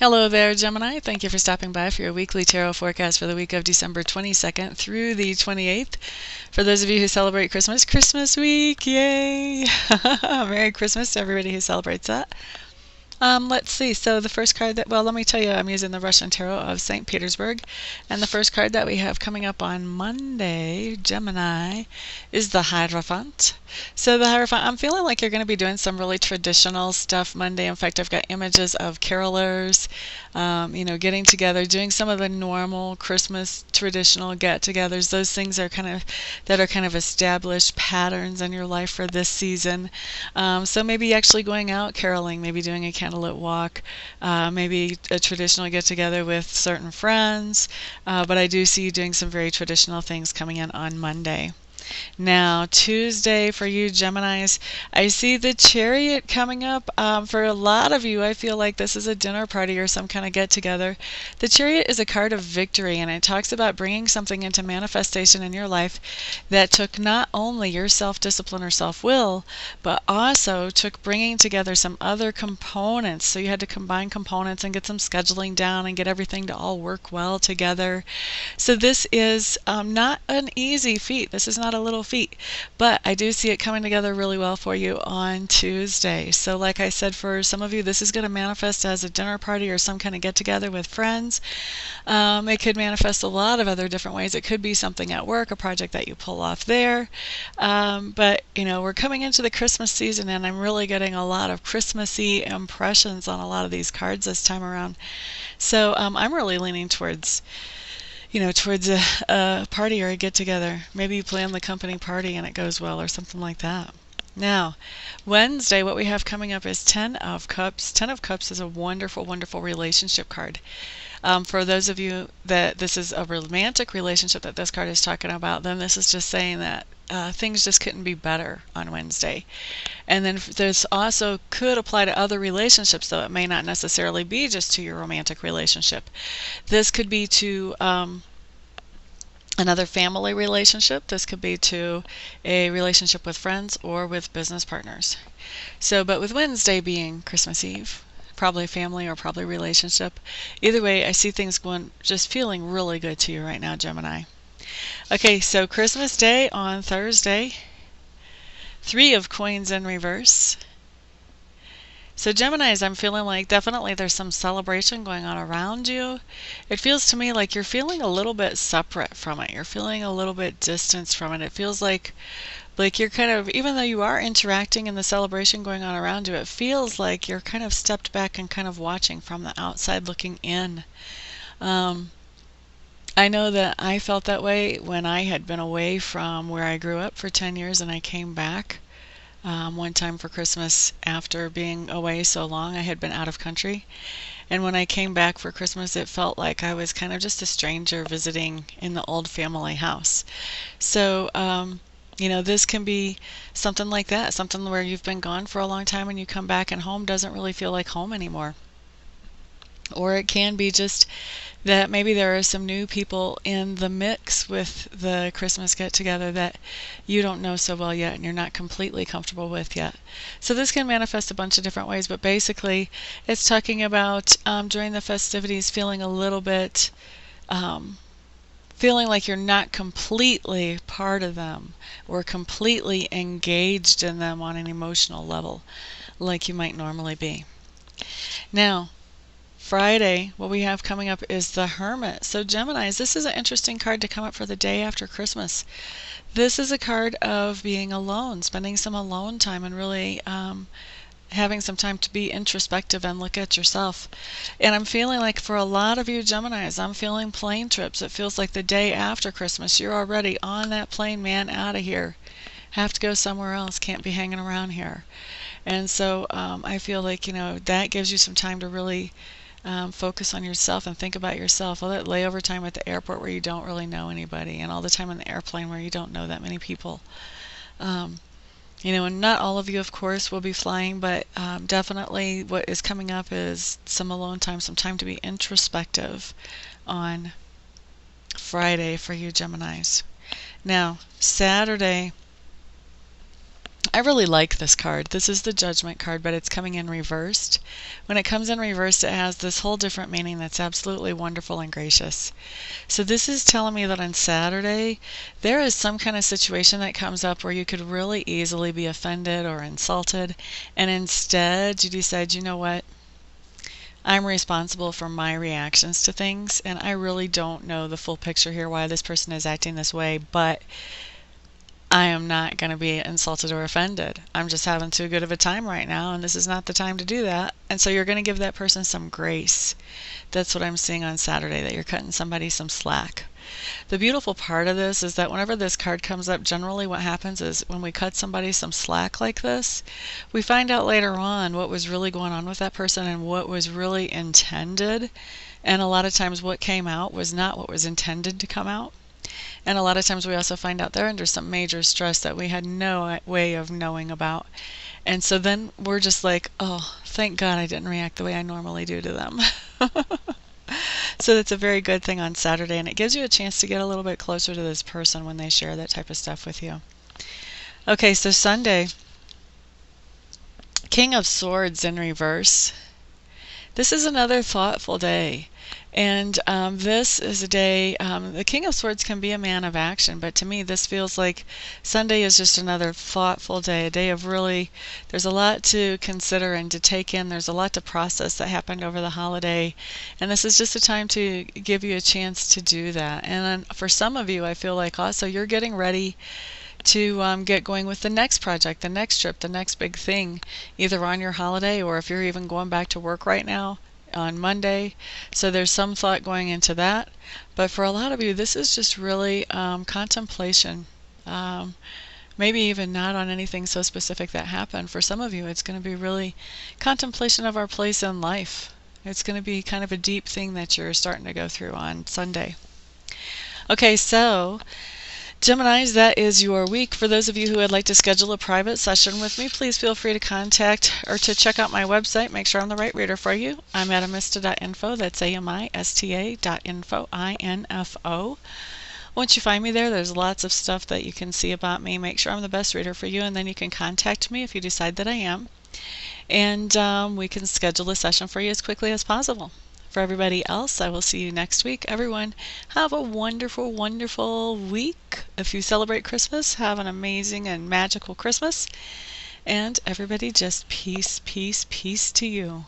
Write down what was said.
Hello there, Gemini. Thank you for stopping by for your weekly tarot forecast for the week of December 22nd through the 28th. For those of you who celebrate Christmas, Christmas week, yay! Merry Christmas to everybody who celebrates that. Let's see. So the first card let me tell you, I'm using the Russian Tarot of St. Petersburg. And the first card that we have coming up on Monday, Gemini, is the Hierophant. So the Hierophant, I'm feeling like you're going to be doing some really traditional stuff Monday. In fact, I've got images of carolers, getting together, doing some of the normal Christmas traditional get-togethers. Those things are kind of established patterns in your life for this season. So maybe actually going out caroling, maybe doing a candlelit walk, maybe a traditional get-together with certain friends, but I do see you doing some very traditional things coming in on Monday. Now, Tuesday for you Geminis, I see the Chariot coming up. For a lot of you, I feel like this is a dinner party or some kind of get-together. The Chariot is a card of victory, and it talks about bringing something into manifestation in your life that took not only your self-discipline or self-will, but also took bringing together some other components. So you had to combine components and get some scheduling down and get everything to all work well together. So this is not an easy feat. This is not a little feat, but I do see it coming together really well for you on Tuesday. So like I said, for some of you, this is going to manifest as a dinner party or some kind of get-together with friends. It could manifest a lot of other different ways. It could be something at work, a project that you pull off there. But we're coming into the Christmas season, and I'm really getting a lot of Christmassy impressions on a lot of these cards this time around. So I'm really leaning towards a party or a get-together. Maybe you plan the company party and it goes well or something like that. Now, Wednesday, what we have coming up is 10 of Cups. 10 of Cups is a wonderful, wonderful relationship card. For those of you that this is a romantic relationship that this card is talking about, then this is just saying that things just couldn't be better on Wednesday. And then this also could apply to other relationships, though it may not necessarily be just to your romantic relationship. This could be to another family relationship. This could be to a relationship with friends or with business partners. So, but with Wednesday being Christmas Eve, probably family or probably relationship. Either way, I see things just feeling really good to you right now, Gemini. Okay, so Christmas Day on Thursday, 3 of Coins in reverse. So Geminis, I'm feeling like definitely there's some celebration going on around you. It feels to me like you're feeling a little bit separate from it. You're feeling a little bit distanced from it. It feels like you're kind of, even though you are interacting in the celebration going on around you, it feels like you're kind of stepped back and kind of watching from the outside looking in. I know that I felt that way when I had been away from where I grew up for 10 years and I came back. One time for Christmas after being away so long. I had been out of country, and when I came back for Christmas, it felt like I was kind of just a stranger visiting in the old family house. So this can be something like that, something where you've been gone for a long time and you come back and home doesn't really feel like home anymore. Or it can be just that maybe there are some new people in the mix with the Christmas get-together that you don't know so well yet and you're not completely comfortable with yet. So this can manifest a bunch of different ways, but basically it's talking about during the festivities feeling a little bit, feeling like you're not completely part of them or completely engaged in them on an emotional level like you might normally be. Now, Friday, what we have coming up is the Hermit. So Geminis, this is an interesting card to come up for the day after Christmas. This is a card of being alone, spending some alone time and really having some time to be introspective and look at yourself. And I'm feeling like for a lot of you Geminis, I'm feeling plane trips. It feels like the day after Christmas, you're already on that plane, man, out of here. Have to go somewhere else, can't be hanging around here. And so I feel like, that gives you some time to really focus on yourself and think about yourself. All that layover time at the airport where you don't really know anybody, and all the time on the airplane where you don't know that many people. And not all of you, of course, will be flying, but definitely what is coming up is some alone time, some time to be introspective on Friday for you Geminis. Now, Saturday, I really like this card. This is the Judgment card, but it's coming in reversed. When it comes in reversed, it has this whole different meaning that's absolutely wonderful and gracious. So this is telling me that on Saturday, there is some kind of situation that comes up where you could really easily be offended or insulted, and instead you decide, you know what? I'm responsible for my reactions to things, and I really don't know the full picture here why this person is acting this way, but I am not going to be insulted or offended. I'm just having too good of a time right now, and this is not the time to do that. And so you're going to give that person some grace. That's what I'm seeing on Saturday, that you're cutting somebody some slack. The beautiful part of this is that whenever this card comes up, generally what happens is when we cut somebody some slack like this, we find out later on what was really going on with that person and what was really intended. And a lot of times what came out was not what was intended to come out. And a lot of times we also find out they're under some major stress that we had no way of knowing about. And so then we're just like, oh, thank God I didn't react the way I normally do to them. So that's a very good thing on Saturday, and it gives you a chance to get a little bit closer to this person when they share that type of stuff with you. Okay, so Sunday, King of Swords in reverse. This is another thoughtful day. And this is a day, the King of Swords can be a man of action, but to me this feels like Sunday is just another thoughtful day, a day of really, there's a lot to consider and to take in, there's a lot to process that happened over the holiday, and this is just a time to give you a chance to do that. And then for some of you, I feel like also you're getting ready to get going with the next project, the next trip, the next big thing, either on your holiday or if you're even going back to work right now on Monday. So there's some thought going into that. But for a lot of you, this is just really contemplation. Maybe even not on anything so specific that happened. For some of you, it's going to be really contemplation of our place in life. It's going to be kind of a deep thing that you're starting to go through on Sunday. Okay, so Geminis, that is your week. For those of you who would like to schedule a private session with me, please feel free to contact or to check out my website. Make sure I'm the right reader for you. I'm at amista.info. That's amista.info, I-N-F-O. Once you find me there, there's lots of stuff that you can see about me. Make sure I'm the best reader for you, and then you can contact me if you decide that I am. And we can schedule a session for you as quickly as possible. For everybody else, I will see you next week. Everyone, have a wonderful, wonderful week. If you celebrate Christmas, have an amazing and magical Christmas. And everybody, just peace, peace, peace to you.